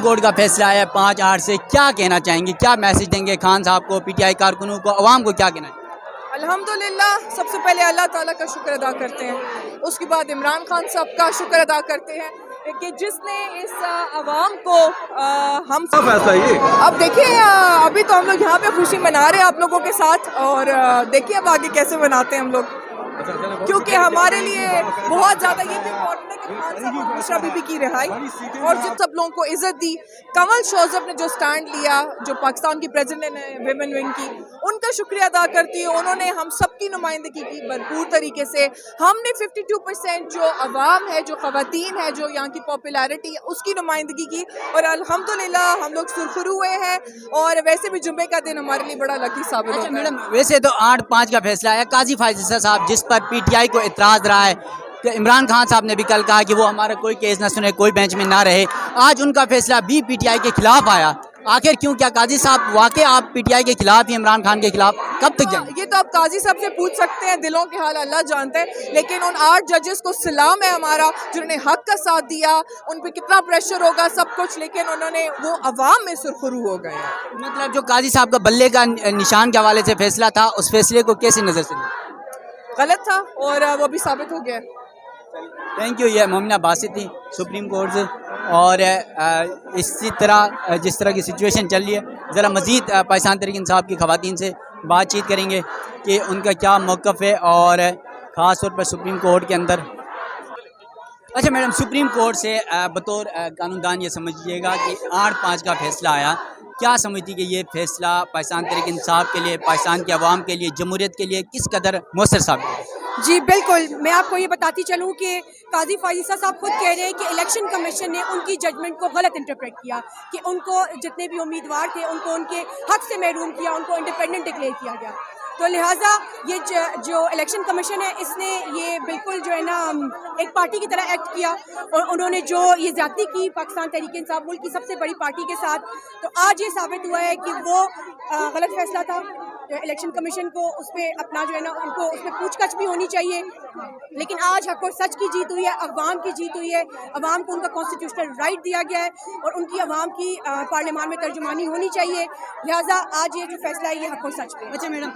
Court کا فیصلہ آیا 5-8 سے، کیا کہنا چاہیں گے؟ کیا میسج دیں گے خان صاحب کو، پی ٹی آئی کارکنوں کو، عوام کو کیا کہنا چاہیں گے؟ الحمدللہ سب سے پہلے اللہ تعالیٰ کا شکر ادا کرتے ہیں، اس کے بعد عمران خان صاحب کا شکر ادا کرتے ہیں کہ جس نے اس عوام کو ہم فیصلہ یہ اب دیکھیں ابھی تو ہم لوگ یہاں پہ خوشی منا رہے ہیں آپ لوگوں کے ساتھ، اور دیکھیے اب آگے کیسے مناتے ہیں ہم لوگ، کیونکہ ہمارے لیے بہت زیادہ یہ بھی امپورٹنٹ ہے کہ خان صاحب اور بشرا بی بی کی رہائی، اور جو سب لوگوں کو عزت دی، کنول شوزب نے جو سٹینڈ لیا، جو پاکستان کی پریزیڈنٹ ہے ویمن ونگ کی، ان کا شکریہ ادا کرتی ہے، انہوں نے ہم سب کی نمائندگی کی بھرپور طریقے سے، ہم نے 52% جو عوام ہے، جو خواتین ہے، جو یہاں کی پاپولیرٹی ہے، اس کی نمائندگی کی، اور الحمدللہ ہم لوگ سرخرو ہوئے ہیں، اور ویسے بھی جمعے کا دن ہمارے لیے بڑا لکی ثابت ہوتا ہے۔ میڈم ویسے تو 8-5 کا فیصلہ ہے، قاضی فائز عیسیٰ صاحب جس پر پی ٹی آئی کو اعتراض رہا ہے کہ عمران خان صاحب نے بھی کل کہا کہ وہ ہمارا کوئی کیس نہ سنے، کوئی بینچ میں نہ رہے، آج ان کا فیصلہ بھی پی ٹی آئی کے خلاف آیا، آخر کیوں؟ کیا قاضی صاحب واقعی آپ پی ٹی آئی کے خلاف ہی، عمران خان کے خلاف؟ کب تک جائیں گے؟ یہ تو آپ قاضی صاحب سے پوچھ سکتے ہیں، دلوں کے حال اللہ جانتے ہیں، لیکن ان 8 ججز کو سلام ہے ہمارا، جنہوں نے حق کا ساتھ دیا، ان پہ کتنا پریشر ہوگا سب کچھ، لیکن انہوں نے وہ عوام میں سرخرو ہو گئے ہیں۔ مطلب جو قاضی صاحب کا بلے کا نشان کے حوالے سے فیصلہ تھا، اس فیصلے کو کیسی نظر سے غلط تھا، اور وہ بھی ثابت ہو گیا۔ Thank you. یہ مومنہ باسط تھی سپریم کورٹ سے، اور اسی طرح جس طرح کی سچویشن چل رہی ہے، ذرا مزید پاکستان تحریک انصاف کی خواتین سے بات چیت کریں گے کہ ان کا کیا موقف ہے، اور خاص طور پر سپریم کورٹ کے اندر۔ اچھا میڈم، سپریم کورٹ سے بطور قانون دان یہ سمجھیے گا کہ 8-5 کا فیصلہ آیا، کیا سمجھتی کہ یہ فیصلہ پاکستان تحریک انصاف کے لیے، پاکستان کے عوام کے لیے، جمہوریت کے لیے کس قدر مؤثر ثابت ہے؟ جی بالکل، میں آپ کو یہ بتاتی چلوں کہ قاضی فائز عیسیٰ صاحب خود کہہ رہے ہیں کہ الیکشن کمیشن نے ان کی ججمنٹ کو غلط انٹرپریٹ کیا، کہ ان کو جتنے بھی امیدوار تھے ان کو ان کے حق سے محروم کیا، ان کو انڈیپینڈنٹ ڈکلیئر کیا گیا، تو لہٰذا یہ جو الیکشن کمیشن ہے اس نے یہ بالکل جو ہے نا ایک پارٹی کی طرح ایکٹ کیا، اور انہوں نے جو یہ زیادتی کی پاکستان تحریک انصاف ملک کی سب سے بڑی پارٹی کے ساتھ، تو آج یہ ثابت ہوا ہے کہ وہ غلط فیصلہ تھا۔ الیکشن کمیشن کو اس پہ اپنا جو ہے نا ان کو اس پہ پوچھ گچھ بھی ہونی چاہیے، لیکن آج حق اور سچ کی جیت ہوئی ہے، عوام کی جیت ہوئی ہے، عوام کو ان کا کانسٹیٹیوشنل رائٹ دیا گیا ہے، اور ان کی عوام کی پارلیمان میں ترجمانی ہونی چاہیے، لہٰذا آج یہ جو فیصلہ ہے یہ حق اور سچ پہ۔ اچھا میڈم،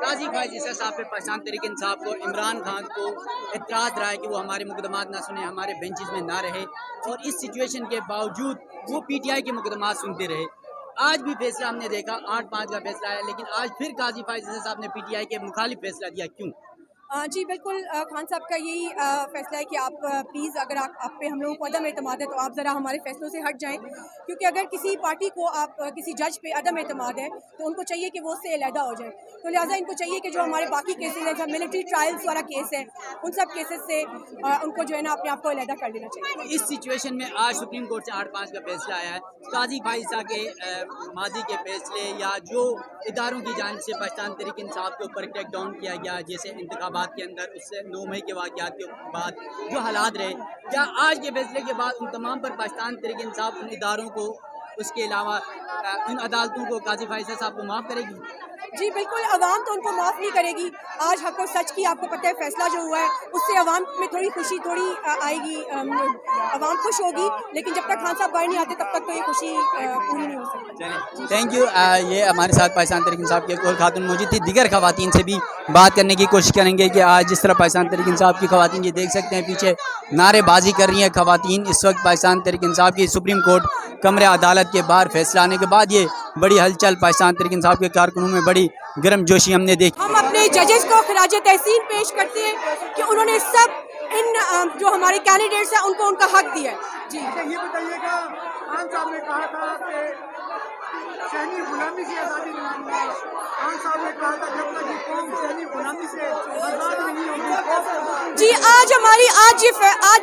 قاضی فائز عیسیٰ صاحب پہ پاکستان تحریک انصاف کو، عمران خان کو اعتراض رہا ہے کہ وہ ہمارے مقدمات نہ سنے، ہمارے بینچز میں نہ رہے، اور اس سچویشن کے باوجود وہ پی ٹی آئی کے مقدمات سنتے رہے۔ آج بھی فیصلہ ہم نے دیکھا 8-5 کا فیصلہ ہے، لیکن آج پھر قاضی فائز عیسیٰ صاحب نے پی ٹی آئی کے مخالف فیصلہ دیا، کیوں؟ جی بالکل، خان صاحب کا یہی فیصلہ ہے کہ آپ پلیز اگر آپ پہ ہم لوگوں کو عدم اعتماد ہے تو آپ ذرا ہمارے فیصلوں سے ہٹ جائیں، کیونکہ اگر کسی پارٹی کو آپ کسی جج پہ عدم اعتماد ہے تو ان کو چاہیے کہ وہ اس سے علیحدہ ہو جائے، تو لہٰذا ان کو چاہیے کہ جو ہمارے باقی کیسز ہیں، جو ملٹری ٹرائلز والا کیس ہے، ان سب کیسز سے ان کو جو ہے نا اپنے آپ کو علیحدہ کر لینا چاہیے۔ اس سچویشن میں آج سپریم کورٹ سے 8-5 کا فیصلہ آیا ہے، قاضی فائز عیسیٰ کے ماضی کے فیصلے یا جو اداروں کی جانب سے پاکستان تحریک انصاف کے اوپر ٹیک ڈاؤن کیا گیا، جیسے انتخابات کے اندر اس سے 9 مئی کے واقعات کے بعد جو حالات رہے، کیا آج کے فیصلے کے بعد ان تمام پر پاکستان تحریک انصاف ان اداروں کو، اس کے علاوہ ان عدالتوں کو، قاضی فائز صاحب کو معاف کرے گی؟ جی بالکل، عوام تو ان کو معاف نہیں کرے گی۔ آج حق اور سچ کی آپ کو پتہ ہے فیصلہ جو ہوا ہے اس سے عوام میں تھوڑی خوشی تھوڑی آئے گی، عوام خوش ہوگی، لیکن جب تک خان صاحب باہر نہیں آتے تب تک تو یہ خوشی پوری نہیں ہو سکتی۔ Thank you. یہ ہمارے ساتھ پاکستان تحریک انصاف کی ایک اور خاتون موجود تھی، دیگر خواتین سے بھی بات کرنے کی کوشش کریں گے کہ آج جس طرح پاکستان تحریک انصاف کی خواتین، یہ دیکھ سکتے ہیں پیچھے نعرے بازی کر رہی ہیں خواتین، اس وقت پاکستان تحریک انصاف کی سپریم کورٹ کمرے عدالت کے باہر فیصلہ آنے کے بعد یہ بڑی ہلچل پاکستان تحریک انصاف کے کارکنوں میں بڑی گرم جوشی ہم نے دیکھی۔ ہم اپنے ججز کو خراج تحسین پیش کرتے ہیں کہ انہوں نے سب ان جو ہمارے کینڈیڈیٹس ہیں ان کو ان کا حق دیا ہے۔ جی یہ بتائیے گا، خان صاحب نے کہا تھا کہ شہنی غلامی سے آزادی دلاؤں گا، خان صاحب نے کہا تھا جب تک یہ قوم شہنی غلامی سے آزاد نہیں ہوگی۔ جی آج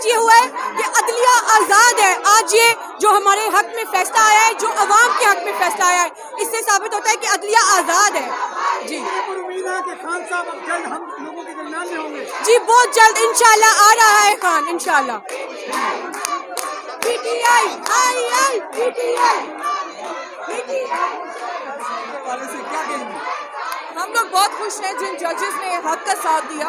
یہ ہوا ہے کہ عدلیہ آزاد ہے، آج یہ جو ہمارے حق میں فیصلہ آیا ہے، جو عوام کے حق میں فیصلہ آیا ہے، اس سے ثابت ہوتا ہے کہ عدلیہ آزاد ہے۔ جی امید ہے کہ خان صاحب اب جلد ہم لوگوں کے درمیان میں ہوں گے۔ جی بہت جلد انشاءاللہ آ رہا ہے خان، انشاءاللہ۔ P T I I L P T I ہم لوگ بہت خوش ہیں جن ججز نے حق کا ساتھ دیا،